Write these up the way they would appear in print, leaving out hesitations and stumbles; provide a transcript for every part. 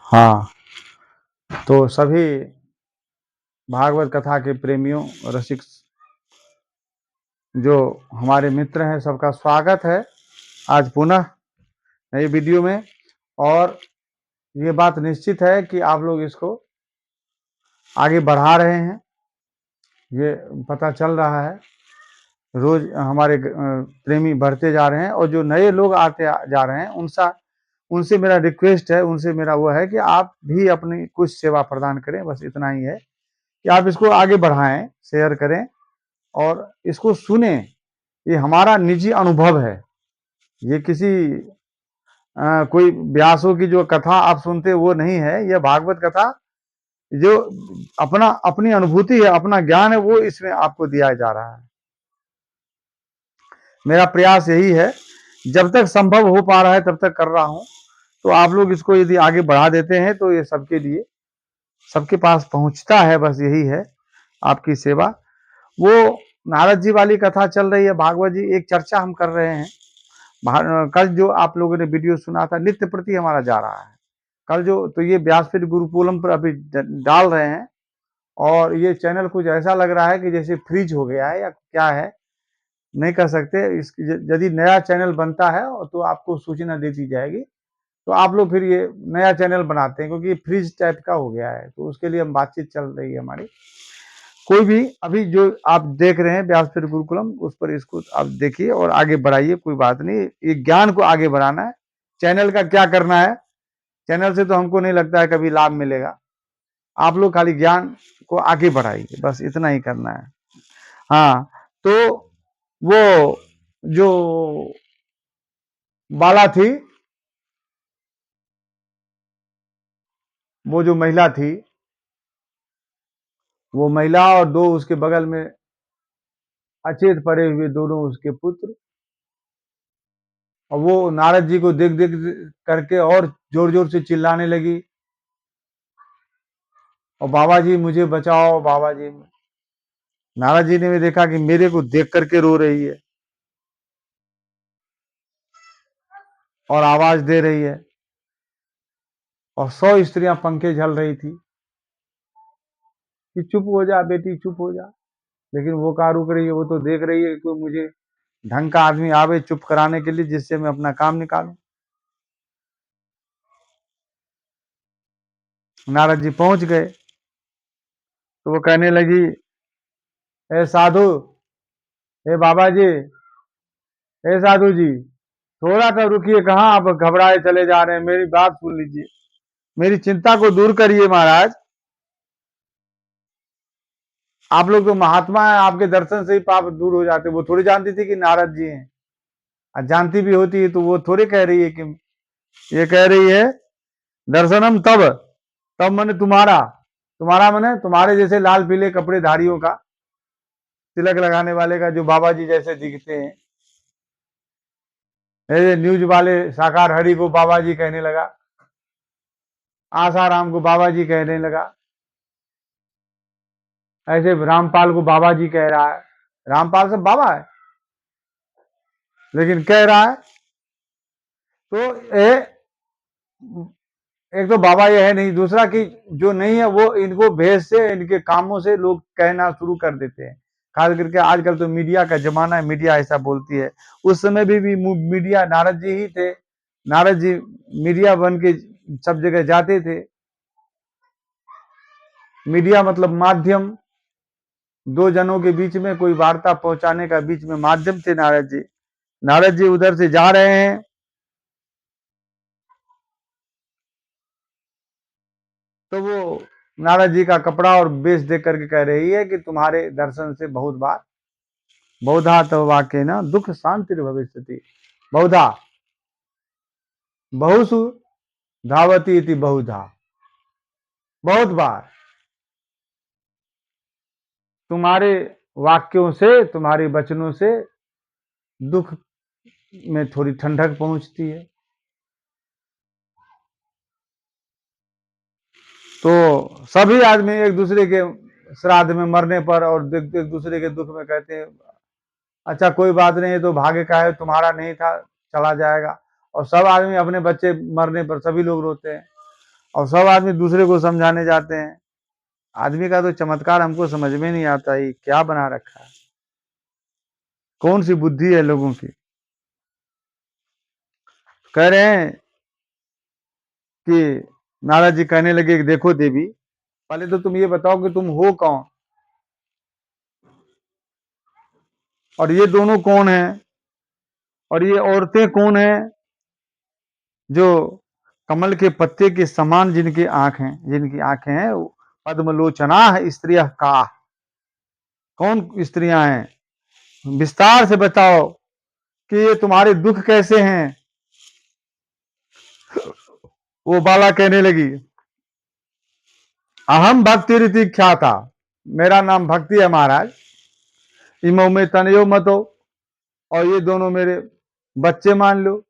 हाँ, तो सभी भागवत कथा के प्रेमियों, रसिक जो हमारे मित्र हैं, सबका स्वागत है आज पुनः नई वीडियो में। और ये बात निश्चित है कि आप लोग इसको आगे बढ़ा रहे हैं, ये पता चल रहा है। रोज हमारे प्रेमी बढ़ते जा रहे हैं और जो नए लोग आते जा रहे हैं उनसे मेरा रिक्वेस्ट है, उनसे मेरा वो है कि आप भी अपनी कुछ सेवा प्रदान करें। बस इतना ही है कि आप इसको आगे बढ़ाएं, शेयर करें और इसको सुने। ये हमारा निजी अनुभव है, ये किसी कोई व्यासों की जो कथा आप सुनते वो नहीं है। यह भागवत कथा जो अपनी अनुभूति है, अपना ज्ञान है, वो इसमें आपको दिया जा रहा है। मेरा प्रयास यही है, जब तक संभव हो पा रहा है तब तक कर रहा हूं। तो आप लोग इसको यदि आगे बढ़ा देते हैं तो ये सबके लिए, सबके पास पहुंचता है। बस यही है आपकी सेवा। वो नारद जी वाली कथा चल रही है, भागवत जी एक चर्चा हम कर रहे हैं। कल जो आप लोगों ने वीडियो सुना था, नित्य प्रति हमारा जा रहा है। कल जो तो ये व्यासपीठ गुरुकुलम पर अभी डाल रहे हैं और ये चैनल कुछ ऐसा लग रहा है कि जैसे फ्रीज हो गया है या क्या है, नहीं कर सकते। यदि नया चैनल बनता है तो आपको सूचना दे दी जाएगी, तो आप लोग फिर ये नया चैनल बनाते हैं, क्योंकि फ्रीज टाइप का हो गया है। तो उसके लिए हम बातचीत चल रही है हमारी। कोई भी अभी जो आप देख रहे हैं व्यासपीठ गुरुकुलम, उस पर इसको आप देखिए और आगे बढ़ाइए। कोई बात नहीं, ये ज्ञान को आगे बढ़ाना है। चैनल का क्या करना है, चैनल से तो हमको नहीं लगता है कभी लाभ मिलेगा। आप लोग खाली ज्ञान को आगे बढ़ाइए, बस इतना ही करना है। हाँ, तो वो जो बाला थी, वो जो महिला थी, वो महिला और दो उसके बगल में अचेत पड़े हुए दोनों उसके पुत्र, और वो नारद जी को देख देख करके और जोर जोर से चिल्लाने लगी, और बाबा जी मुझे बचाओ, बाबा जी। नारद जी ने भी देखा कि मेरे को देख करके रो रही है और आवाज दे रही है, और 100 स्त्रियां पंखे झल रही थी कि चुप हो जा बेटी, चुप हो जा। लेकिन वो कहाँ रुक रही है, वो तो देख रही है कि मुझे ढंग का आदमी आवे चुप कराने के लिए, जिससे मैं अपना काम निकालूं। नारद जी पहुंच गए तो वो कहने लगी, ए साधु, ए बाबा जी, ए साधु जी, थोड़ा सा रुकिए, कहाँ आप घबराए चले जा रहे हैं, मेरी बात सुन लीजिए, मेरी चिंता को दूर करिए महाराज। आप लोग तो महात्मा है, आपके दर्शन से ही पाप दूर हो जाते। वो थोड़ी जानती थी कि नारद जी हैं, और जानती भी होती है तो वो थोड़ी कह रही है कि, ये कह रही है दर्शनम तब, तब मैंने तुम्हारा, तुम्हारा मैंने तुम्हारे जैसे लाल पीले कपड़े धारियों का, तिलक लगाने वाले का, जो बाबा जी जैसे दिखते हैं। न्यूज वाले साकार हरि को बाबा जी कहने लगा, आसाराम को बाबा जी कहने लगा, ऐसे रामपाल को बाबा जी कह रहा है। रामपाल सब बाबा है, लेकिन कह रहा है तो एक तो बाबा ये है नहीं, दूसरा कि जो नहीं है वो इनको भेष से, इनके कामों से लोग कहना शुरू कर देते हैं। खास करके आजकल तो मीडिया का जमाना है, मीडिया ऐसा बोलती है। उस समय भी मीडिया नारद जी ही थे, नारद जी मीडिया बन के सब जगह जाते थे। मीडिया मतलब माध्यम, दो जनों के बीच में कोई वार्ता पहुंचाने का बीच में माध्यम थे नारद जी। नारद जी उधर से जा रहे हैं तो वो नारद जी का कपड़ा और वेश देख करके कह रही है कि तुम्हारे दर्शन से बहुत बार बहुधा तो वाक्य ना दुख शांति भविष्यति, बहुधा बहुसु धावती इति बहुधा, बहुत बार तुम्हारे वाक्यों से, तुम्हारे वचनों से दुख में थोड़ी ठंडक पहुंचती है। तो सभी आदमी एक दूसरे के श्राद्ध में मरने पर और एक दूसरे के दुख में कहते हैं, अच्छा कोई बात नहीं, ये तो भाग्य का है, तुम्हारा नहीं था, चला जाएगा। और सब आदमी अपने बच्चे मरने पर सभी लोग रोते हैं। और सब आदमी दूसरे को समझाने जाते हैं। आदमी का तो चमत्कार हमको समझ में नहीं आता, ये क्या बना रखा है, कौन सी बुद्धि है लोगों की। कह रहे हैं कि नारद जी कहने लगे कि देखो देवी, पहले तो तुम ये बताओ कि तुम हो कौन, और ये दोनों कौन हैं, और ये औरतें कौन हैं जो कमल के पत्ते के समान जिनकी आंख हैं, जिनकी आंखें हैं, पद्मलोचना है स्त्रिय का, कौन स्त्रियां हैं, विस्तार से बताओ कि ये तुम्हारे दुख कैसे हैं। वो बाला कहने लगी, अहम भक्ति रीति ख्याता, मेरा नाम भक्ति है महाराज, इमो में तनयो मतो, और ये दोनों मेरे बच्चे मान लो।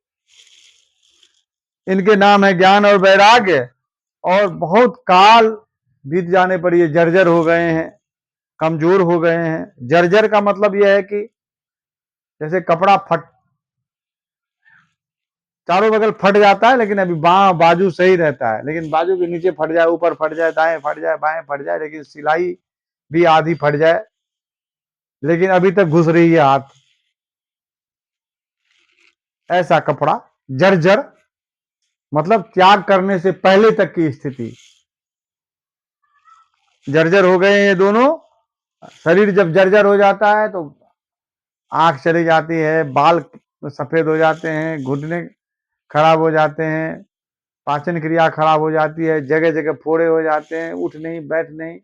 इनके नाम है ज्ञान और वैराग्य, और बहुत काल बीत जाने पर ये जर्जर हो गए हैं, कमजोर हो गए हैं। जर्जर का मतलब यह है कि जैसे कपड़ा चारों बगल फट जाता है, लेकिन अभी बाजू सही रहता है, लेकिन बाजू के नीचे फट जाए, ऊपर फट जाए, दाएं फट जाए, बाएं फट जाए, लेकिन सिलाई भी आधी फट जाए, लेकिन अभी तक घुस रही है हाथ, ऐसा कपड़ा जर्जर, मतलब त्याग करने से पहले तक की स्थिति। जर्जर हो गए ये दोनों। शरीर जब जर्जर हो जाता है तो आंख चली जाती है, बाल सफेद हो जाते हैं, घुटने खराब हो जाते हैं, पाचन क्रिया खराब हो जाती है, जगह जगह फोड़े हो जाते हैं, उठ नहीं बैठ नहीं,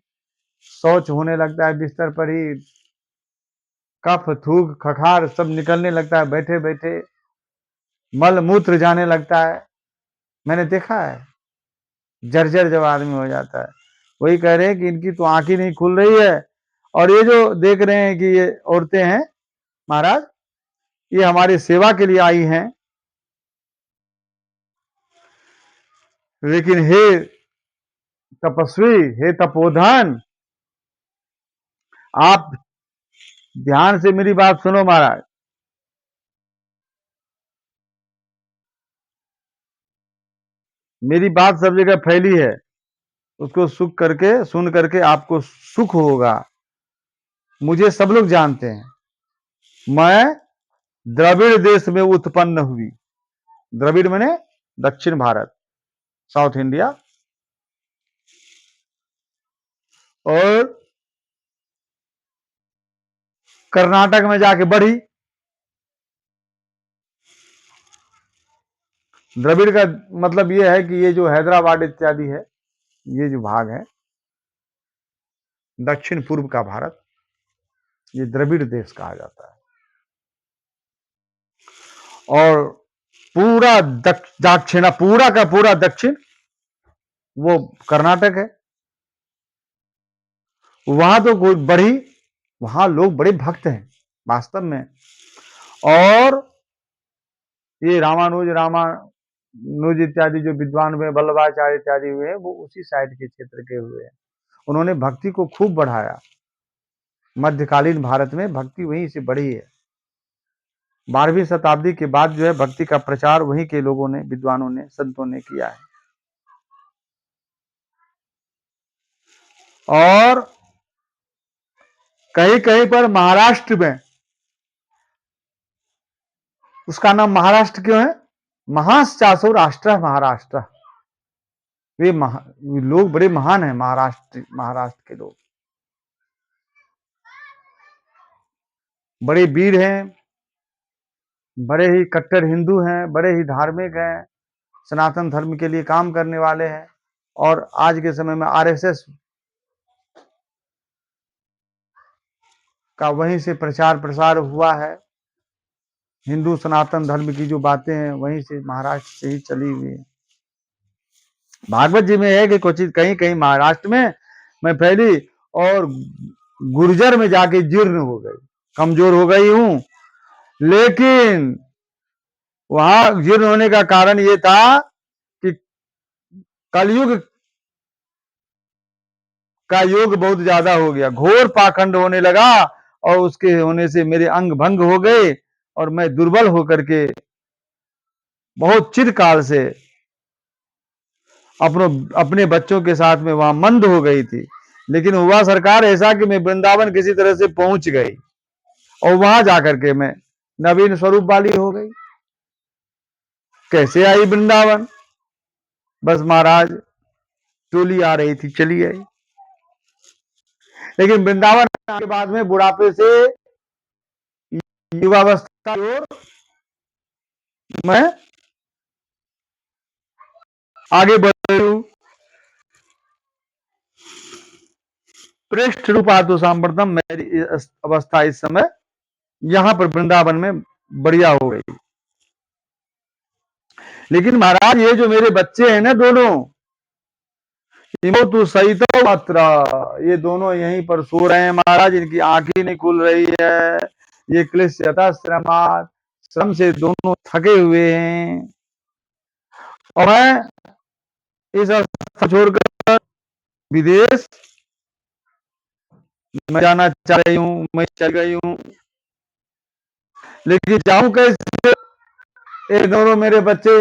शौच होने लगता है बिस्तर पर ही, कफ थूक खखार सब निकलने लगता है बैठे बैठे, मल मूत्र जाने लगता है। मैंने देखा है जर्जर जब आदमी हो जाता है। वही कह रहे हैं कि इनकी तो आंख ही नहीं खुल रही है, और ये जो देख रहे हैं कि ये औरतें हैं महाराज, ये हमारी सेवा के लिए आई हैं, लेकिन हे तपस्वी, हे तपोधन, आप ध्यान से मेरी बात सुनो महाराज। मेरी बात सब जगह फैली है, उसको सुन करके आपको सुख होगा। मुझे सब लोग जानते हैं, मैं द्रविड़ देश में उत्पन्न हुई। द्रविड़ माने दक्षिण भारत, साउथ इंडिया, और कर्नाटक में जाके बढ़ी। द्रविड़ का मतलब यह है कि ये जो हैदराबाद इत्यादि है, ये जो भाग है दक्षिण पूर्व का भारत, ये द्रविड़ देश कहा जाता है। और पूरा दक्षिण, पूरा का पूरा दक्षिण वो कर्नाटक है। वहां तो कोई बड़ी, वहां लोग बड़े भक्त हैं वास्तव में। और ये रामानुज इत्यादि जो विद्वान हुए, वल्लभाचार्य इत्यादि हुए, वो उसी साइड के क्षेत्र के हुए हैं। उन्होंने भक्ति को खूब बढ़ाया। मध्यकालीन भारत में भक्ति वहीं से बढ़ी है। 12वीं शताब्दी के बाद जो है भक्ति का प्रचार वहीं के लोगों ने, विद्वानों ने, संतों ने किया है। और कहीं कहीं पर महाराष्ट्र में, उसका नाम महाराष्ट्र क्यों है? महाश्चासो राष्ट्र महाराष्ट्र। वे लोग बड़े महान हैं, महाराष्ट्र के लोग बड़े वीर हैं, बड़े ही कट्टर हिंदू हैं, बड़े ही धार्मिक हैं, सनातन धर्म के लिए काम करने वाले हैं। और आज के समय में आरएसएस का वहीं से प्रचार प्रसार हुआ है। हिंदू सनातन धर्म की जो बातें हैं वहीं से, महाराष्ट्र से ही चली हुई है। भागवत जी में है कि क्वचित कहीं कहीं महाराष्ट्र में मैं फैली और गुर्जर में जाके जीर्ण हो गई, कमजोर हो गई हूं। लेकिन वहां जीर्ण होने का कारण ये था कि कलयुग का योग बहुत ज्यादा हो गया, घोर पाखंड होने लगा, और उसके होने से मेरे अंग भंग हो गए, और मैं दुर्बल होकर के बहुत चिरकाल से अपनों अपने बच्चों के साथ में वहां मंद हो गई थी। लेकिन हुआ सरकार ऐसा कि मैं वृंदावन किसी तरह से पहुंच गई और वहां जाकर के मैं नवीन स्वरूप वाली हो गई। कैसे आई वृंदावन? बस महाराज टोली आ रही थी, चली आई। लेकिन वृंदावन के बाद में बुढ़ापे से युवावस्था की ओर मैं आगे बढ़ रही हूं। पृष्ठ रूपातो सांप्रतम, मेरी अवस्था इस समय यहां पर वृंदावन में बढ़िया हो गई। लेकिन महाराज ये जो मेरे बच्चे हैं ना दोनों, इमो तू सही तो मात्र, ये दोनों यहीं पर सो रहे हैं महाराज। इनकी आंखें नहीं खुल रही है। ये क्लिश्यता श्रमात, श्रम से दोनों थके हुए हैं। और मैं इस अवस्था छोड़कर विदेश मैं जाना चाह रही हूँ, मैं चल गई हूँ। लेकिन जाऊं कैसे? ये दोनों मेरे बच्चे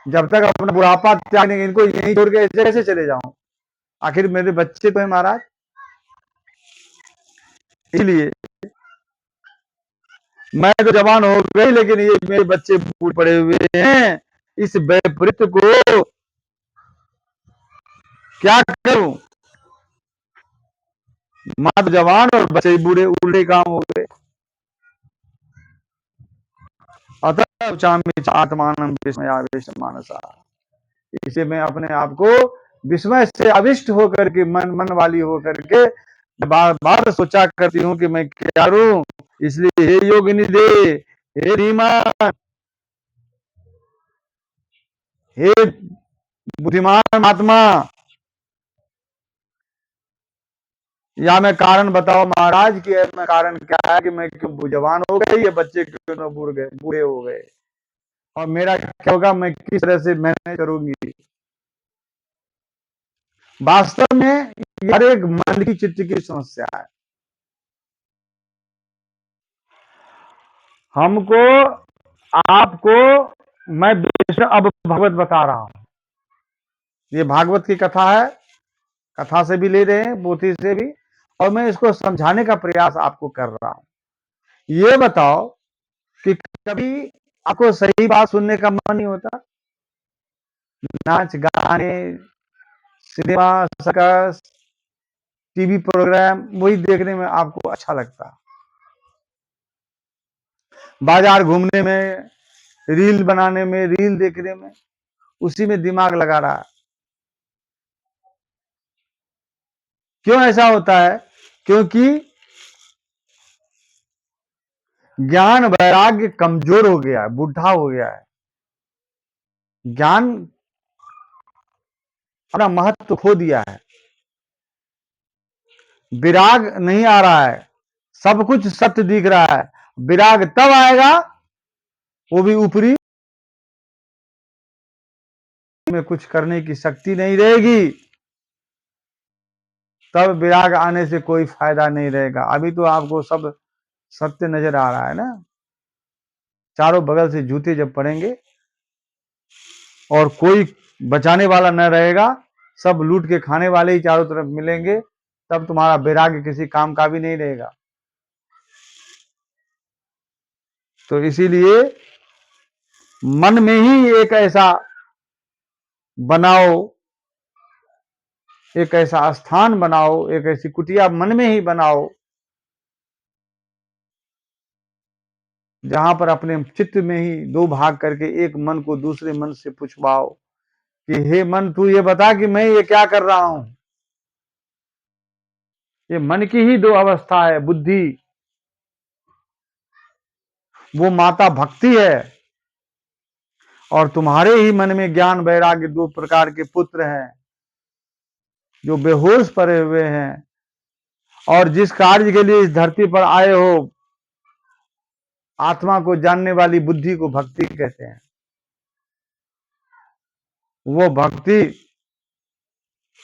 जब तक अपना बुढ़ापा त्याग नहीं, इनको यहीं छोड़ के कैसे चले जाऊं? आखिर मेरे बच्चे तो है महाराज। इसलिए मैं तो जवान हो गई, लेकिन ये मेरे बच्चे बूढ़ पड़े हुए हैं। इस विपरीत को क्या करूं? माँ तो जवान और बच्चे बूढ़े, उल्टे काम हो गए। अतः चामी आत्मान विस्मयावेश मानसा, इसे मैं अपने आप को विस्मय से अविष्ट होकर के मन वाली होकर के बार बार सोचा करती हूँ कि मैं क्या करूं। इसलिए हे योगिनी दे, हे धीमान, हे बुद्धिमान आत्मा, या मैं कारण बताओ महाराज कि मैं कारण क्या है कि मैं क्यों जवान हो गई, ये बच्चे क्यों न बूढ़े हो गए, और मेरा क्या होगा, मैं किस तरह से मैनेज करूंगी। वास्तव में हर एक मन की चित्त की समस्या है। हमको, आपको मैं अब भागवत बता रहा हूं। ये भागवत की कथा है, कथा से भी ले रहे हैं, पोथी से भी, और मैं इसको समझाने का प्रयास आपको कर रहा हूं। ये बताओ कि कभी आपको सही बात सुनने का मन नहीं होता? नाच गाने, सिनेमा, सर्कस, टीवी प्रोग्राम, वही देखने में आपको अच्छा लगता। बाजार घूमने में, रील बनाने में, रील देखने में, उसी में दिमाग लगा रहा है। क्यों ऐसा होता है? क्योंकि ज्ञान वैराग्य कमजोर हो गया है, बुढ़ा हो गया है। ज्ञान अपना महत्व खो दिया है। विराग नहीं आ रहा है, सब कुछ सत्य दिख रहा है। विराग तब आएगा, वो भी ऊपरी में कुछ करने की शक्ति नहीं रहेगी, तब विराग आने से कोई फायदा नहीं रहेगा। अभी तो आपको सब सत्य नजर आ रहा है ना। चारों बगल से जूते जब पड़ेंगे और कोई बचाने वाला न रहेगा, सब लूट के खाने वाले ही चारों तरफ मिलेंगे, तब तुम्हारा वैराग्य किसी काम का भी नहीं रहेगा। तो इसीलिए मन में ही एक ऐसा बनाओ, एक ऐसा स्थान बनाओ, एक ऐसी कुटिया मन में ही बनाओ, जहां पर अपने चित्त में ही दो भाग करके एक मन को दूसरे मन से पूछवाओ कि हे मन, तू ये बता कि मैं ये क्या कर रहा हूं। ये मन की ही दो अवस्था है, बुद्धि, वो माता भक्ति है, और तुम्हारे ही मन में ज्ञान वैराग्य, दो प्रकार के पुत्र हैं जो बेहोश पड़े हुए हैं। और जिस कार्य के लिए इस धरती पर आए हो, आत्मा को जानने वाली बुद्धि को भक्ति कहते हैं। वो भक्ति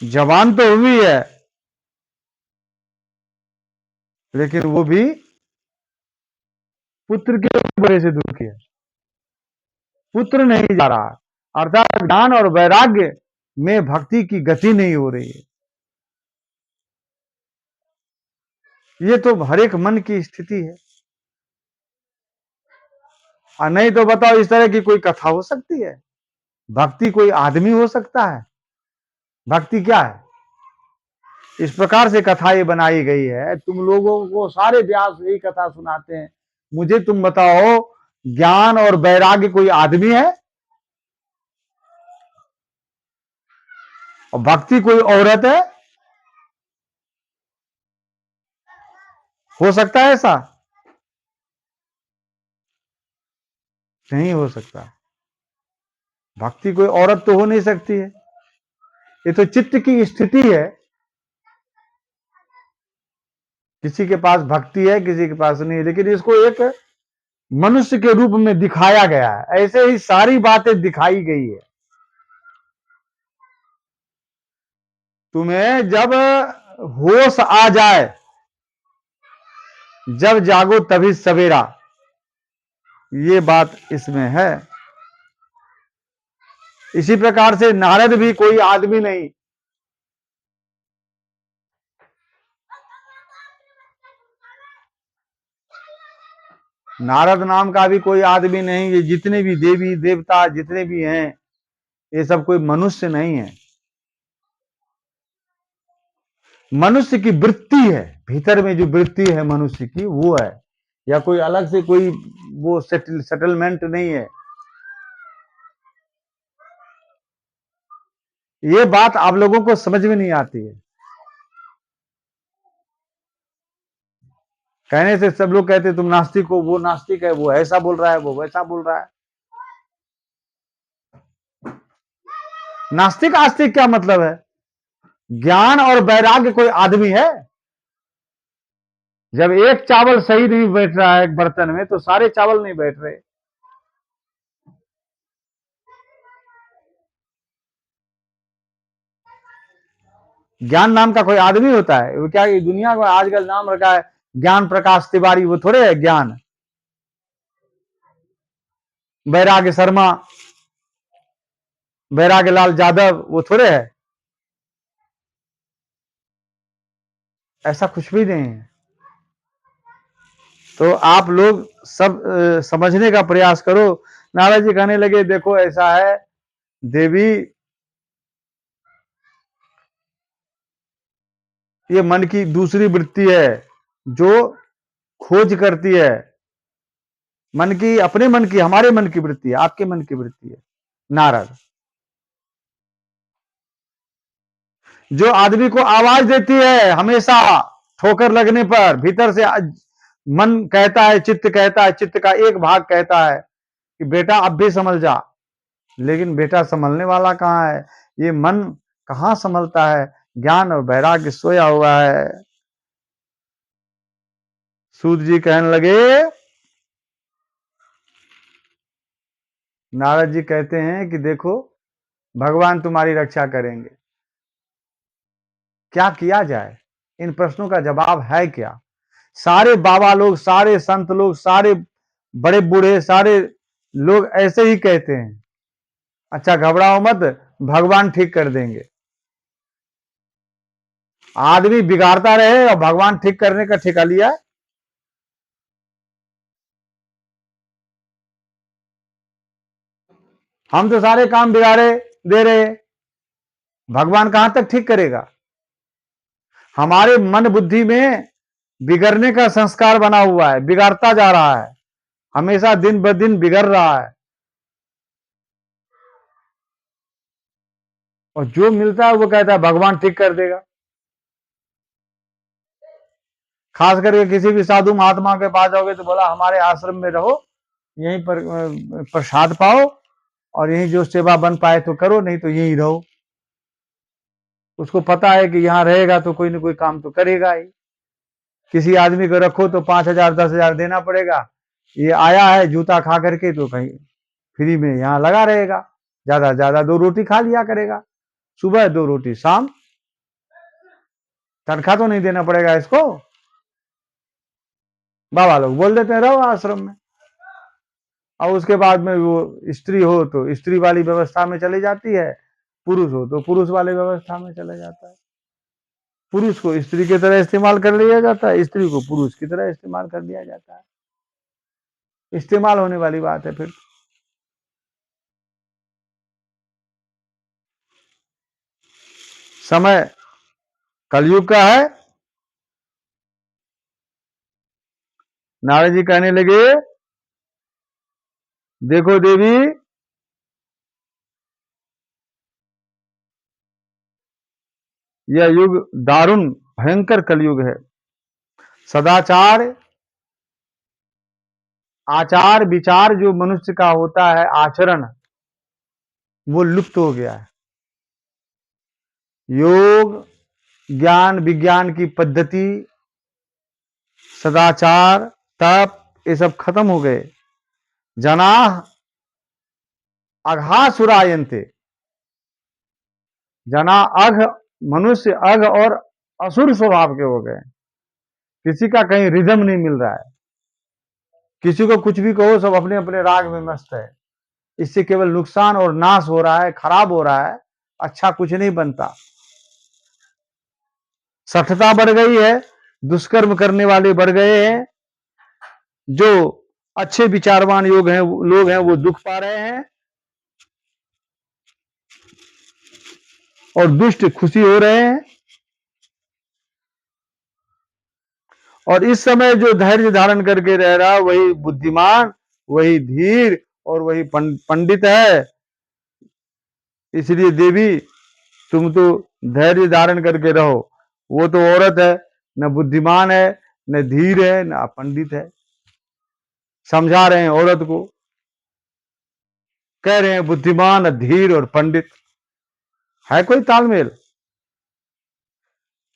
जवान तो हुई है, लेकिन वो भी पुत्र के वजह से दुखी है। पुत्र नहीं जा रहा, अर्थात ज्ञान और वैराग्य में भक्ति की गति नहीं हो रही है। ये तो हर एक मन की स्थिति है। और नहीं तो बताओ, इस तरह की कोई कथा हो सकती है? भक्ति कोई आदमी हो सकता है? भक्ति क्या है? इस प्रकार से कथा ये बनाई गई है। तुम लोगों को सारे व्यास यही कथा सुनाते हैं। मुझे तुम बताओ, ज्ञान और वैराग्य कोई आदमी है? और भक्ति कोई औरत है? हो सकता है ऐसा? नहीं हो सकता। भक्ति कोई औरत तो हो नहीं सकती है। ये तो चित्त की स्थिति है। किसी के पास भक्ति है, किसी के पास नहीं है, लेकिन इसको एक मनुष्य के रूप में दिखाया गया है। ऐसे ही सारी बातें दिखाई गई है। तुम्हें जब होश आ जाए, जब जागो तभी सवेरा, ये बात इसमें है। इसी प्रकार से नारद भी कोई आदमी नहीं। नारद नाम का भी कोई आदमी नहीं। ये जितने भी देवी देवता जितने भी हैं, ये सब कोई मनुष्य नहीं है। मनुष्य की वृत्ति है, भीतर में जो वृत्ति है मनुष्य की, वो है। या कोई अलग से कोई वो सेटलमेंट नहीं है। ये बात आप लोगों को समझ में नहीं आती है। कहने से सब लोग कहते तुम नास्तिक हो, वो नास्तिक है, वो ऐसा बोल रहा है, वो वैसा बोल रहा है। नास्तिक आस्तिक क्या मतलब है? ज्ञान और वैराग्य कोई आदमी है? जब एक चावल सही नहीं बैठ रहा है एक बर्तन में, तो सारे चावल नहीं बैठ रहे। ज्ञान नाम का कोई आदमी होता है? वो क्या ये दुनिया को आजकल नाम रखा है ज्ञान प्रकाश तिवारी, वो थोड़े है ज्ञान। वैराग्य शर्मा, वैराग्य लाल यादव, वो थोड़े है। ऐसा कुछ भी नहीं है। तो आप लोग सब समझने का प्रयास करो। नारद जी कहने लगे देखो ऐसा है देवी, ये मन की दूसरी वृत्ति है जो खोज करती है। मन की, अपने मन की, हमारे मन की वृत्ति है, आपके मन की वृत्ति है। नारद जो आदमी को आवाज देती है हमेशा, ठोकर लगने पर भीतर से मन कहता है, चित्त कहता है, चित्त का एक भाग कहता है कि बेटा अब भी संभल जा। लेकिन बेटा संभलने वाला कहाँ है? ये मन कहाँ संभलता है? ज्ञान और वैराग्य सोया हुआ है। सूत जी कहने लगे, नारद जी कहते हैं कि देखो भगवान तुम्हारी रक्षा करेंगे। क्या किया जाए? इन प्रश्नों का जवाब है क्या? सारे बाबा लोग, सारे संत लोग, सारे बड़े बूढ़े, सारे लोग ऐसे ही कहते हैं, अच्छा घबराओ मत, भगवान ठीक कर देंगे। आदमी बिगाड़ता रहे और भगवान ठीक करने का ठेका लिया। हम तो सारे काम बिगाड़े दे रहे, भगवान कहां तक ठीक करेगा? हमारे मन बुद्धि में बिगड़ने का संस्कार बना हुआ है, बिगड़ता जा रहा है, हमेशा दिन ब दिन बिगड़ रहा है। और जो मिलता है वो कहता है भगवान ठीक कर देगा। खास करके किसी भी साधु महात्मा के पास जाओगे तो बोला हमारे आश्रम में रहो, यहीं पर प्रसाद पाओ, और यहीं जो सेवा बन पाए तो करो, नहीं तो यहीं रहो। उसको पता है कि यहाँ रहेगा तो कोई ना कोई काम तो करेगा ही। किसी आदमी को रखो तो 5,000 10,000 देना पड़ेगा। ये आया है जूता खा करके तो कहीं फ्री में यहाँ लगा रहेगा, ज्यादा से ज्यादा 2 रोटी खा लिया करेगा, सुबह 2 रोटी शाम। तनख्वाह तो नहीं देना पड़ेगा इसको। बाबा लोग बोल देते हैं रहो आश्रम में। और उसके बाद में वो स्त्री हो तो स्त्री वाली व्यवस्था में चली जाती है, पुरुष हो तो पुरुष वाली व्यवस्था में चला जाता है। पुरुष को स्त्री की तरह इस्तेमाल कर लिया जाता है, स्त्री को पुरुष की तरह इस्तेमाल कर लिया जाता है। इस्तेमाल होने वाली बात है फिर। समय कलयुग का है। नारद जी कहने लगे, देखो देवी, यह युग दारुण भयंकर कलयुग है। सदाचार, आचार विचार जो मनुष्य का होता है, आचरण, वो लुप्त हो गया है। योग, ज्ञान विज्ञान की पद्धति, सदाचार, तप, ये सब खत्म हो गए। जना अघासुरायन्ते, जना अघ, मनुष्य अघ और असुर स्वभाव के हो गए। किसी का कहीं रिदम नहीं मिल रहा है, किसी को कुछ भी कहो, सब अपने अपने राग में मस्त है। इससे केवल नुकसान और नाश हो रहा है, खराब हो रहा है, अच्छा कुछ नहीं बनता। सठता बढ़ गई है, दुष्कर्म करने वाले बढ़ गए हैं, जो अच्छे विचारवान लोग हैं वो दुख पा रहे हैं, और दुष्ट खुशी हो रहे हैं। और इस समय जो धैर्य धारण करके रह रहा, वही बुद्धिमान, वही धीर और वही पंडित है। इसलिए देवी, तुम तो धैर्य धारण करके रहो। वो तो औरत है, न बुद्धिमान है, न धीर है, न पंडित है। समझा रहे हैं औरत को, कह रहे हैं बुद्धिमान, धीर और पंडित। है कोई तालमेल?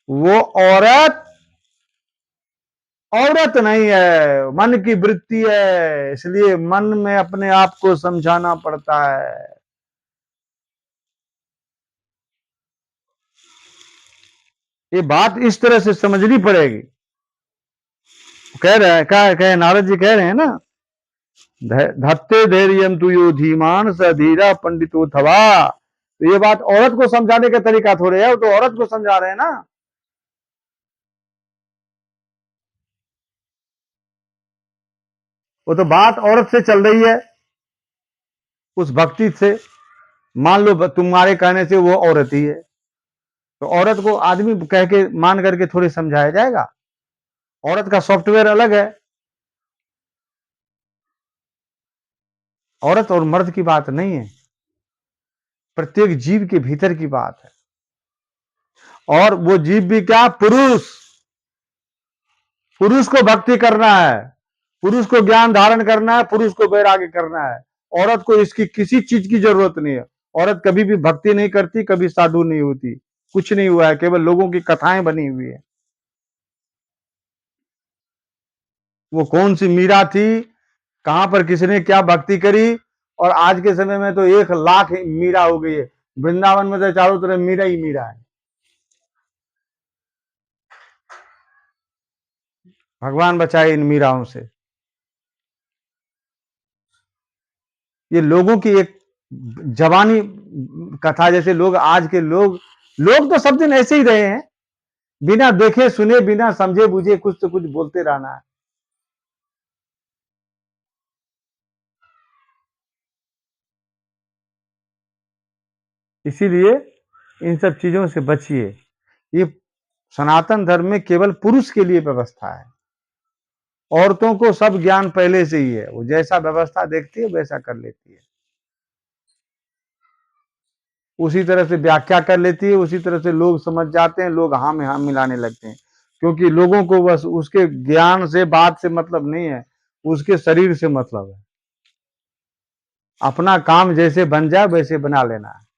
वो औरत औरत नहीं है, मन की वृत्ति है, इसलिए मन में अपने आप को समझाना पड़ता है। ये बात इस तरह से समझनी पड़ेगी। कह रहे हैं, कह नारद जी कह रहे हैं ना, धत्ते धैर्यम तु यो धीमान स धीरा पंडितो थवा। तो ये बात औरत को समझाने का तरीका थोड़े है, वो तो औरत को समझा रहे हैं ना। वो तो बात औरत से चल रही है, उस भक्ति से। मान लो तुम्हारे कहने से वो औरत ही है, तो औरत को आदमी कह के मान करके थोड़ी समझाया जाएगा। औरत का सॉफ्टवेयर अलग है। औरत और मर्द की बात नहीं है, प्रत्येक जीव के भीतर की बात है। और वो जीव भी क्या, पुरुष। पुरुष को भक्ति करना है, पुरुष को ज्ञान धारण करना है, पुरुष को वैराग्य करना है। औरत को इसकी किसी चीज की जरूरत नहीं है। औरत कभी भी भक्ति नहीं करती, कभी साधु नहीं होती, कुछ नहीं हुआ है, केवल लोगों की कथाएं बनी हुई है। वो कौन सी मीरा थी, कहां पर किसने क्या भक्ति करी, और आज के समय में तो 1 लाख मीरा हो गई है। वृंदावन में तो चारों तरफ मीरा ही मीरा है। भगवान बचाए इन मीराओं से। ये लोगों की एक जवानी कथा, जैसे लोग आज के लोग तो सब दिन ऐसे ही रहे हैं, बिना देखे सुने, बिना समझे बुझे कुछ तो कुछ बोलते रहना है। इसीलिए इन सब चीजों से बचिए। ये सनातन धर्म में केवल पुरुष के लिए व्यवस्था है। औरतों को सब ज्ञान पहले से ही है, वो जैसा व्यवस्था देखती है वैसा कर लेती है, उसी तरह से व्याख्या कर लेती है, उसी तरह से लोग समझ जाते हैं, लोग हाँ में हाँ मिलाने लगते हैं। क्योंकि लोगों को बस उसके ज्ञान से, बात से मतलब नहीं है, उसके शरीर से मतलब है। अपना काम जैसे बन जाए वैसे बना लेना है।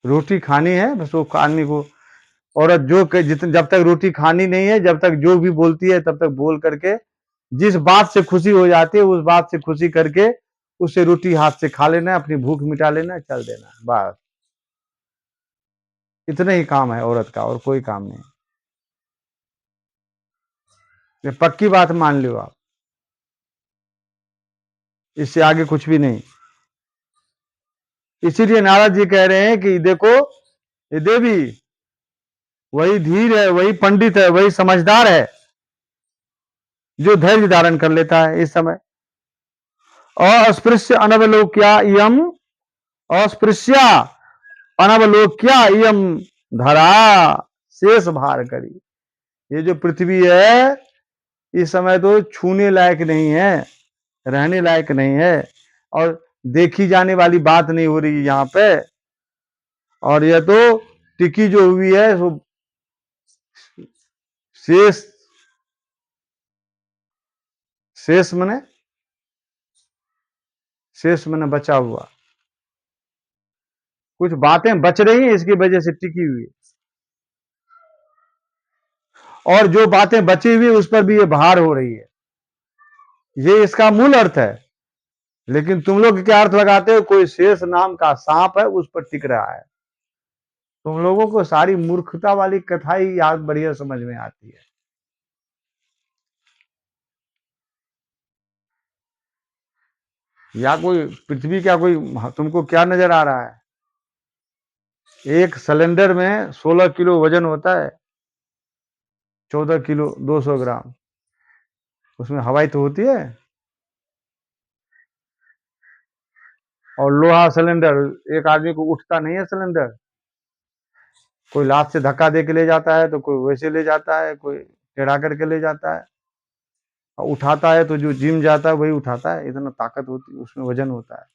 रोटी खानी है बस, वो आदमी को, औरत जो जितने, जब तक रोटी खानी नहीं है, जब तक जो भी बोलती है तब तक बोल करके, जिस बात से खुशी हो जाती है उस बात से खुशी करके उससे रोटी हाथ से खा लेना है, अपनी भूख मिटा लेना है, चल देना है, बस। इतना ही काम है औरत का, और कोई काम नहीं। ये पक्की बात मान लो आप, इससे आगे कुछ भी नहीं। इसीलिए नारद जी कह रहे हैं कि देखो ये देवी वही धीर है, वही पंडित है, वही समझदार है जो धैर्य धारण कर लेता है इस समय। अस्पृश्य अनवलोक्या इयम, अस्पृश्या अनवलोक्या इयम धरा शेष भार करी। ये जो पृथ्वी है इस समय तो छूने लायक नहीं है, रहने लायक नहीं है, और देखी जाने वाली बात नहीं हो रही यहाँ पे। और यह तो टिकी जो हुई है वो शेष, शेष मने, शेष मने बचा हुआ, कुछ बातें बच रही हैं इसकी वजह से टिकी हुई, और जो बातें बची हुई उस पर भी ये भार हो रही है। ये इसका मूल अर्थ है। लेकिन तुम लोग क्या अर्थ लगाते हो, कोई शेष नाम का सांप है उस पर टिक रहा है। तुम लोगों को सारी मूर्खता वाली कथा ही याद बढ़िया समझ में आती है। या कोई पृथ्वी का कोई, तुमको क्या नजर आ रहा है? एक सिलेंडर में 16 किलो वजन होता है, 14 किलो 200 ग्राम, उसमें हवाई तो होती है। और लोहा सिलेंडर, एक आदमी को उठता नहीं है सिलेंडर, कोई लात से धक्का दे के ले जाता है, तो कोई वैसे ले जाता है, कोई टेढ़ा करके ले जाता है, और उठाता है तो जो जिम जाता है वही उठाता है, इतना ताकत होती है उसमें, वजन होता है।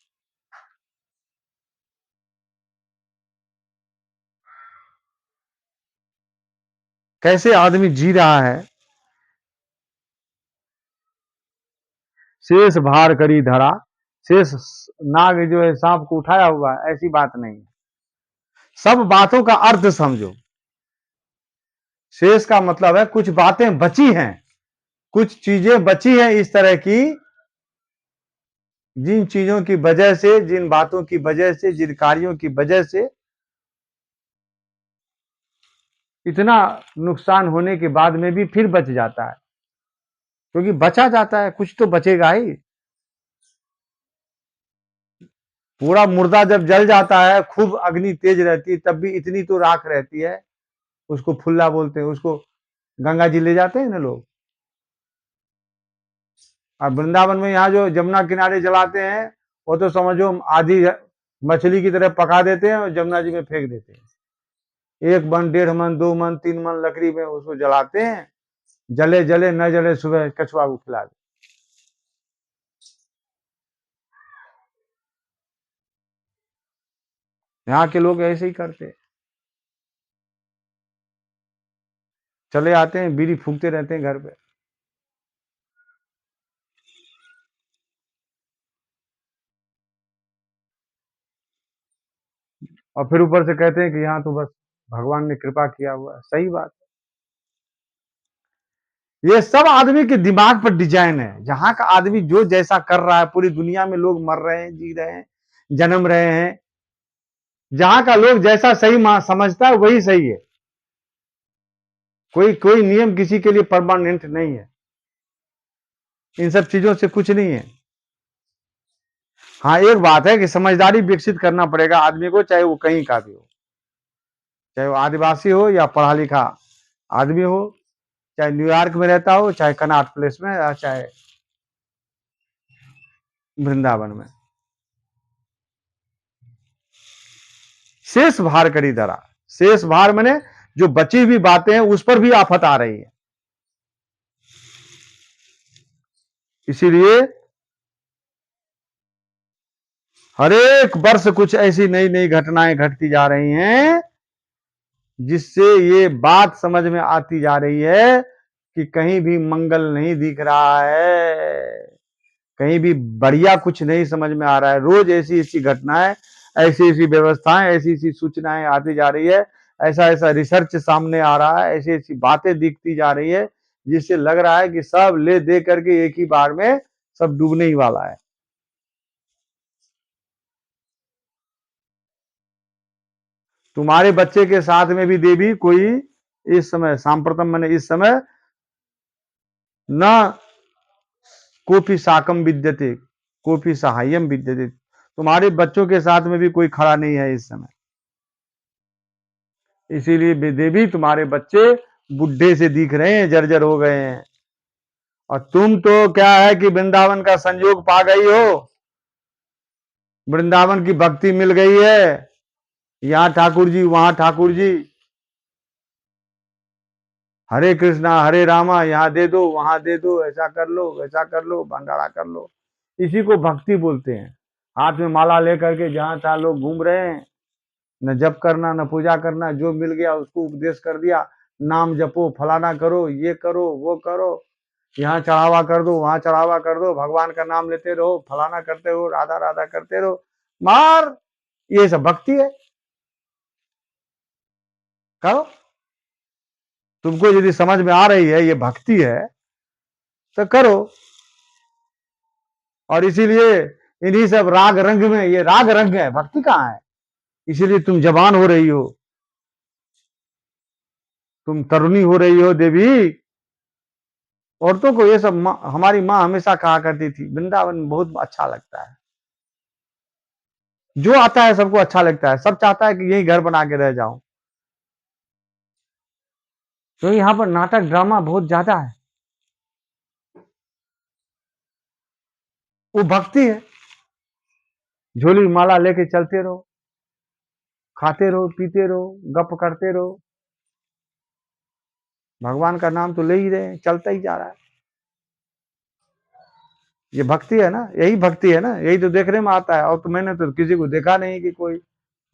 कैसे आदमी जी रहा है, शेष भार करी धरा, शेष नाग जो है सांप को उठाया हुआ है, ऐसी बात नहीं है। सब बातों का अर्थ समझो। शेष का मतलब है कुछ बातें बची हैं, कुछ चीजें बची हैं इस तरह की, जिन चीजों की वजह से, जिन बातों की वजह से, जिन कार्यों की वजह से इतना नुकसान होने के बाद में भी फिर बच जाता है, क्योंकि बचा जाता है, कुछ तो बचेगा ही। पूरा मुर्दा जब जल जाता है, खूब अग्नि तेज रहती है, तब भी इतनी तो राख रहती है, उसको फुल्ला बोलते हैं, उसको गंगा जी ले जाते हैं ना लोग। और वृंदावन में यहाँ जो जमुना किनारे जलाते हैं, वो तो समझो आधी मछली की तरह पका देते हैं और जमुना जी में फेंक देते हैं। 1 मन 1.5 मन 2 मन 3 मन लकड़ी में उसको जलाते हैं, जले जले न जले सुबह कछुआ को खिला दे। यहाँ के लोग ऐसे ही करते हैं, चले आते हैं, बीड़ी फूकते रहते हैं घर पे। और फिर ऊपर से कहते हैं कि यहाँ तो बस भगवान ने कृपा किया हुआ है। सही बात है। ये सब आदमी के दिमाग पर डिजाइन है। जहां का आदमी जो जैसा कर रहा है, पूरी दुनिया में लोग मर रहे हैं, जी रहे हैं, जन्म रहे हैं, जहां का लोग जैसा सही समझता है वही सही है। कोई कोई नियम किसी के लिए परमानेंट नहीं है, इन सब चीजों से कुछ नहीं है। हाँ, एक बात है कि समझदारी विकसित करना पड़ेगा आदमी को, चाहे वो कहीं का भी हो, चाहे वो आदिवासी हो या पढ़ा लिखा आदमी हो, चाहे न्यूयॉर्क में रहता हो, चाहे कनॉट प्लेस में, या चाहे वृंदावन में। शेष भार करी धरा, शेष भार माने जो बची हुई बातें हैं उस पर भी आफत आ रही है। इसीलिए हर एक वर्ष कुछ ऐसी नई नई घटनाएं घटती जा रही हैं, जिससे ये बात समझ में आती जा रही है कि कहीं भी मंगल नहीं दिख रहा है, कहीं भी बढ़िया कुछ नहीं समझ में आ रहा है। रोज ऐसी ऐसी घटनाएं, ऐसी ऐसी व्यवस्थाएं, ऐसी ऐसी सूचनाएं आती जा रही है, ऐसा ऐसा रिसर्च सामने आ रहा है, ऐसी ऐसी बातें दिखती जा रही है, जिससे लग रहा है कि सब ले दे करके एक ही बार में सब डूबने ही वाला है। तुम्हारे बच्चे के साथ में भी देवी कोई इस समय सांप्रतम, मैंने इस समय न कोपी साकम विद्यते कोपी सहायम विद्यते। तुम्हारे बच्चों के साथ में भी कोई खड़ा नहीं है इस समय, इसीलिए देवी तुम्हारे बच्चे बुढ़े से दिख रहे हैं, जर्जर हो गए हैं। और तुम तो क्या है कि वृंदावन का संयोग पा गई हो, वृंदावन की भक्ति मिल गई है, यहां ठाकुर जी वहां ठाकुर जी, हरे कृष्णा हरे रामा, यहाँ दे दो वहां दे दो, ऐसा कर लो वैसा कर लो, भंडारा कर लो। इसी को भक्ति बोलते हैं। हाथ में माला लेकर के जहां तहां लोग घूम रहे हैं, न जप करना न पूजा करना, जो मिल गया उसको उपदेश कर दिया, नाम जपो, फलाना करो, ये करो वो करो, यहाँ चढ़ावा कर दो वहां चढ़ावा कर दो, भगवान का नाम लेते रहो, फलाना करते रहो, राधा राधा करते रहो, मार, ये सब भक्ति है। करो, तुमको यदि समझ में आ रही है ये भक्ति है तो करो। और इसीलिए इन्हीं सब राग रंग में, ये राग रंग है, भक्ति कहाँ है, इसीलिए तुम जवान हो रही हो, तुम तरुणी हो रही हो देवी। औरतों को ये सब हमारी माँ हमेशा कहा करती थी, वृंदावन बहुत अच्छा लगता है, जो आता है सबको अच्छा लगता है, सब चाहता है कि यही घर बना के रह जाऊं। तो यहाँ पर नाटक ड्रामा बहुत ज्यादा है, वो भक्ति है। झोली माला लेके चलते रहो, खाते रहो पीते रहो, गप करते रहो, भगवान का नाम तो ले ही रहे हैं, चलता ही जा रहा है। ये भक्ति है ना, यही भक्ति है ना, यही तो देखने में आता है। और तो मैंने तो किसी को देखा नहीं कि कोई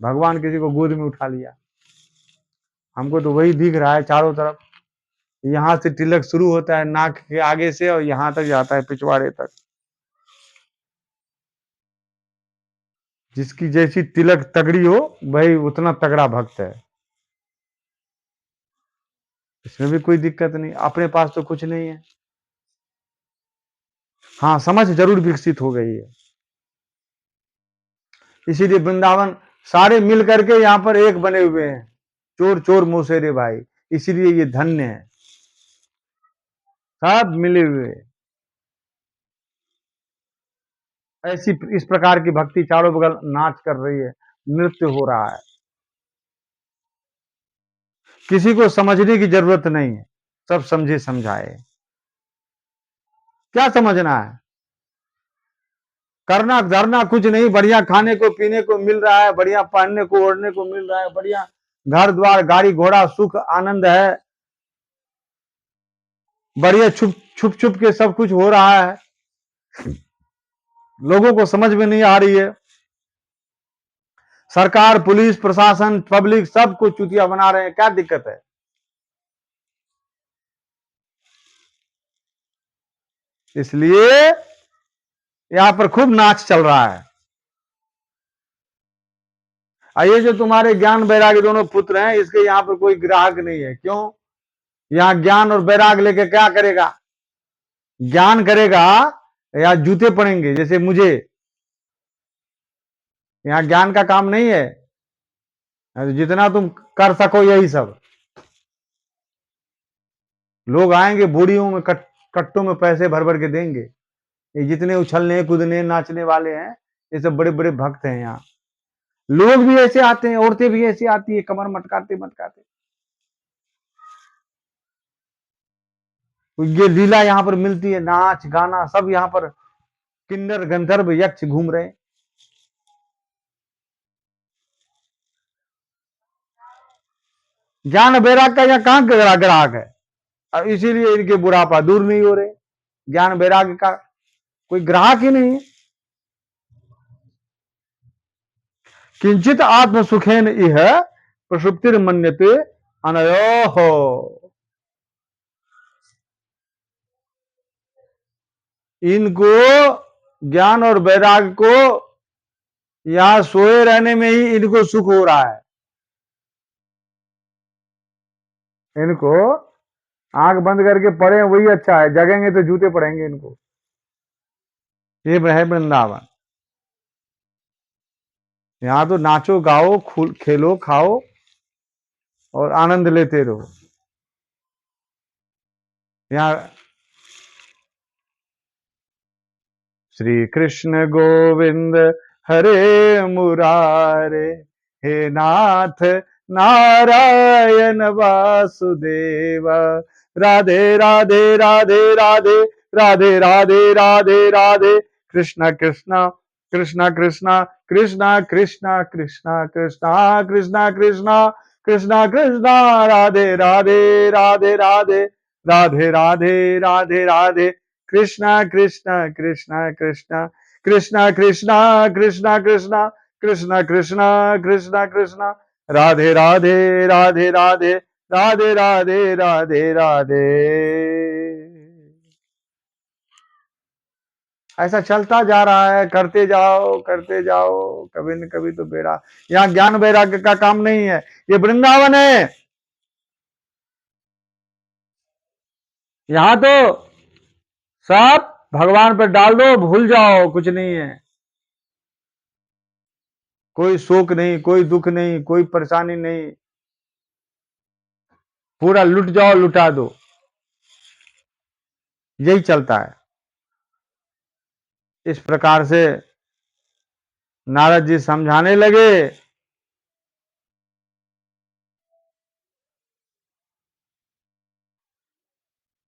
भगवान किसी को गोद में उठा लिया, हमको तो वही दिख रहा है चारों तरफ। यहां से तिलक शुरू होता है नाक के आगे से और यहां तक जाता है पिछवाड़े तक। जिसकी जैसी तिलक तगड़ी हो वही उतना तगड़ा भक्त है, इसमें भी कोई दिक्कत नहीं, अपने पास तो कुछ नहीं है। हाँ, समझ जरूर विकसित हो गई है। इसीलिए वृंदावन सारे मिल करके यहाँ पर एक बने हुए हैं, चोर चोर मोसेरे भाई, इसीलिए ये धन्य है, सब मिले हुए। ऐसी इस प्रकार की भक्ति चारों बगल नाच कर रही है, नृत्य हो रहा है। किसी को समझने की जरूरत नहीं है, सब समझे समझाए। क्या समझना है, करना धरना कुछ नहीं, बढ़िया खाने को पीने को मिल रहा है, बढ़िया पहनने को ओढ़ने को मिल रहा है, बढ़िया घर द्वार गाड़ी घोड़ा सुख आनंद है, बढ़िया छुप छुप छुप के सब कुछ हो रहा है, लोगों को समझ में नहीं आ रही है। सरकार पुलिस प्रशासन पब्लिक सब कुछ चुतिया बना रहे हैं, क्या दिक्कत है। इसलिए यहां पर खूब नाच चल रहा है। ये जो तुम्हारे ज्ञान वैराग्य दोनों पुत्र हैं, इसके यहाँ पर कोई ग्राहक नहीं है। क्यों, यहाँ ज्ञान और वैराग लेके क्या करेगा, ज्ञान करेगा या जूते पड़ेंगे जैसे मुझे, यहाँ ज्ञान का काम नहीं है, जितना तुम कर सको यही सब। लोग आएंगे बोरियों में कट्टों में पैसे भर भर के देंगे, ये जितने उछलने कूदने नाचने वाले हैं ये सब बड़े बड़े भक्त हैं। यहाँ लोग भी ऐसे आते हैं, औरतें भी ऐसी आती है कमर मटकाते मटकाते। ये लीला यहाँ पर मिलती है, नाच गाना सब यहाँ पर, किन्नर गंधर्व यक्ष घूम रहे हैं। ज्ञान वैराग का यहाँ कहाँ ग्राहक है, और इसीलिए इनके बुढ़ापा दूर नहीं हो रहे। ज्ञान वैराग का कोई ग्राहक ही नहीं है। किंचित आत्म सुखेन इह प्रसुप्तिर मन्यते अनयो। इनको ज्ञान और वैराग को यहां सोए रहने में ही इनको सुख हो रहा है। इनको आंख बंद करके पड़े वही अच्छा है, जगेंगे तो जूते पड़ेंगे इनको। ये है वृंदावन, यहां तो नाचो गाओ खेलो खाओ और आनंद लेते रहो। यहाँ श्री कृष्ण गोविंद हरे मुरारे, हे नाथ नारायण वासुदेव। राधे राधे राधे राधे राधे राधे राधे राधे, कृष्ण कृष्ण कृष्ण कृष्ण कृष्ण कृष्ण कृष्ण कृष्ण कृष्ण कृष्ण कृष्ण कृष्ण, राधे राधे राधे राधे राधे राधे राधे राधे, कृष्ण कृष्ण कृष्ण कृष्ण कृष्ण कृष्ण कृष्ण कृष्ण कृष्ण कृष्ण कृष्ण कृष्ण, राधे राधे राधे राधे राधे राधे राधे राधे। ऐसा चलता जा रहा है, करते जाओ, कभी न कभी तो बेड़ा। यहाँ ज्ञान वैराग्य का काम नहीं है, ये वृंदावन है। यहाँ तो सब भगवान पर डाल दो, भूल जाओ, कुछ नहीं है। कोई शोक नहीं, कोई दुख नहीं, कोई परेशानी नहीं, पूरा लुट जाओ, लुटा दो, यही चलता है। इस प्रकार से नारद जी समझाने लगे।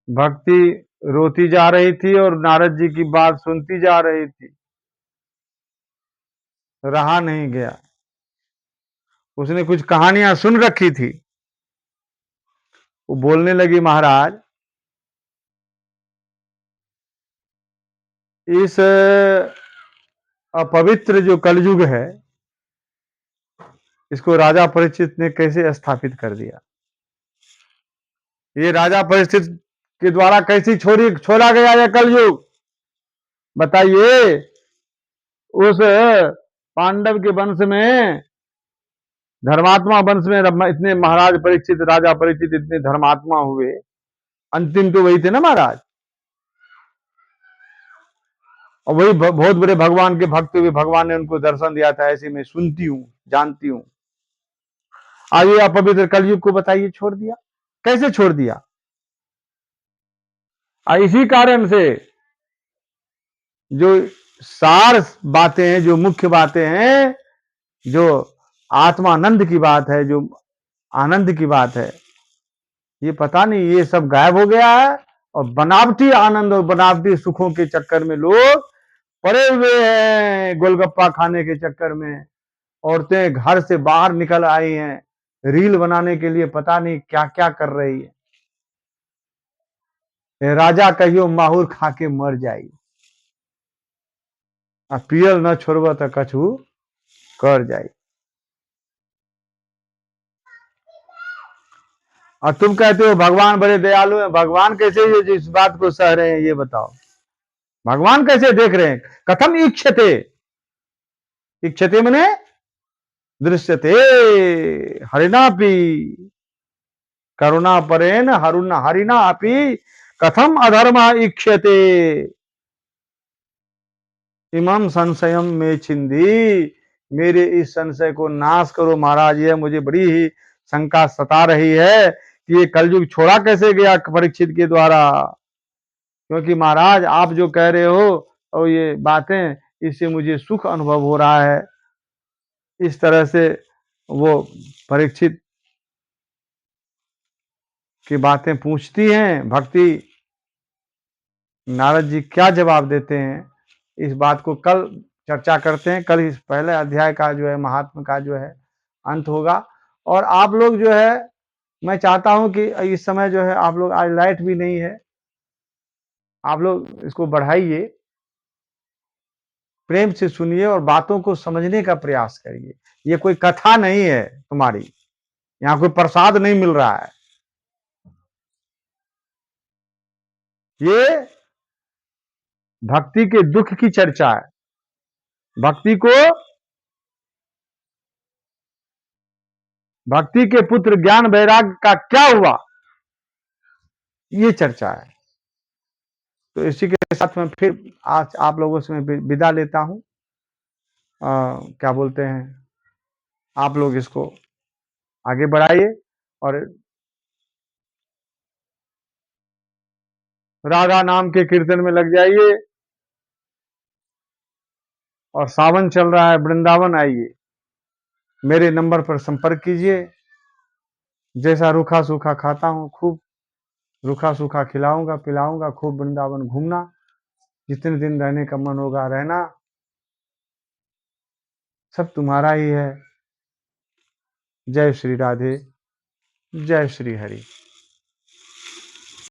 भक्ति रोती जा रही थी और नारद जी की बात सुनती जा रही थी, रहा नहीं गया। उसने कुछ कहानियां सुन रखी थी, वो बोलने लगी, महाराज इस अपवित्र जो कलयुग है, इसको राजा परीक्षित ने कैसे स्थापित कर दिया। ये राजा परीक्षित के द्वारा कैसी छोड़ा गया यह कलयुग, बताइए। उस पांडव के वंश में, धर्मात्मा वंश में इतने महाराज परीक्षित, राजा परीक्षित इतने धर्मात्मा हुए, अंतिम तो वही थे ना महाराज। और वही बहुत बड़े भगवान के भक्त हुए, भगवान ने उनको दर्शन दिया था, ऐसे मैं सुनती हूँ, जानती हूँ। आज ये अपवित्र कलयुग को बताइए छोड़ दिया, कैसे छोड़ दिया। इसी कारण से जो सार बातें हैं, जो मुख्य बातें हैं, जो आत्मानंद की बात है, जो आनंद की बात है, ये पता नहीं, ये सब गायब हो गया है। और बनावटी आनंद और बनावटी सुखों के चक्कर में लोग पड़े हुए हैं, गोलगप्पा खाने के चक्कर में। औरतें घर से बाहर निकल आई हैं, रील बनाने के लिए पता नहीं क्या क्या कर रही है। राजा कहियो माहौर खा के मर जाई, आ पियल न छोड़ब तो कछु कर जाई। और तुम कहते हो भगवान बड़े दयालु हैं, भगवान कैसे ये इस बात को सह रहे हैं, ये बताओ। भगवान कैसे देख रहे हैं। कथम ईक्षते, ईक्षते मने दृश्यते, हरिणापि करुणा परेन हरिणा अपि कथम अधर्म ईक्षते, इमम संशयम में छिंदी। मेरे इस संशय को नाश करो महाराज, यह मुझे बड़ी ही शंका सता रही है कि ये कलयुग छोड़ा कैसे गया परीक्षित के द्वारा। क्योंकि महाराज आप जो कह रहे हो और ये बातें, इससे मुझे सुख अनुभव हो रहा है। इस तरह से वो परीक्षित की बातें पूछती हैं भक्ति। नारद जी क्या जवाब देते हैं, इस बात को कल चर्चा करते हैं। कल इस पहले अध्याय का जो है महात्म का जो है अंत होगा। और आप लोग जो है, मैं चाहता हूं कि इस समय जो है आप लोग, आज लाइट भी नहीं है, आप लोग इसको बढ़ाइए, प्रेम से सुनिए और बातों को समझने का प्रयास करिए। ये कोई कथा नहीं है तुम्हारी, यहाँ कोई प्रसाद नहीं मिल रहा है। ये भक्ति के दुख की चर्चा है। भक्ति के पुत्र ज्ञान वैराग्य का क्या हुआ, ये चर्चा है। तो इसी के साथ में फिर आज आप लोगों से मैं विदा लेता हूं। क्या बोलते हैं, आप लोग इसको आगे बढ़ाइए और राधा नाम के कीर्तन में लग जाइए। और सावन चल रहा है, वृंदावन आइए, मेरे नंबर पर संपर्क कीजिए। जैसा रूखा सूखा खाता हूँ, खूब रूखा सूखा खिलाऊंगा पिलाऊंगा, खूब वृंदावन घूमना, जितने दिन रहने का मन होगा रहना, सब तुम्हारा ही है। जय श्री राधे, जय श्री हरि।